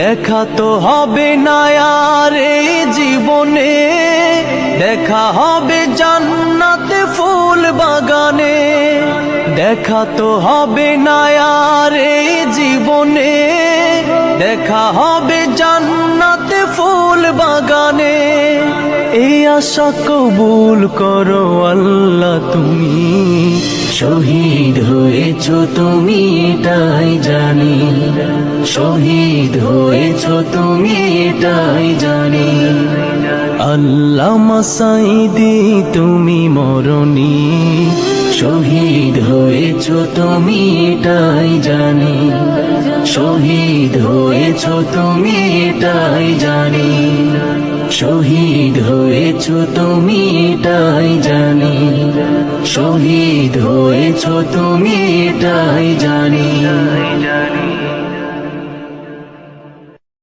দেখা তো হবে না আর এই জীবনে, দেখা হবে জান্নাতে ফুল বাগানে। দেখা তো হবে না আর এই জীবনে, দেখা হবে জান্নাতে ফুল বাগানে। এই আশা কবুল করো আল্লাহ তুমি, শহীদ হয়েছো তুমি এটাই জানি, শহীদ হয়েছো তুমি এটাই জানি। আল্লামা সাঈদী তুমি মরণি, শহীদ হয়েছো তুমি এটাই জানি, শহীদ হয়েছো তুমি এটাই জানি, শহীদ হয়েছো তুমি এটাই জানি, শহীদ হয়েছো তুমি এটাই জানি।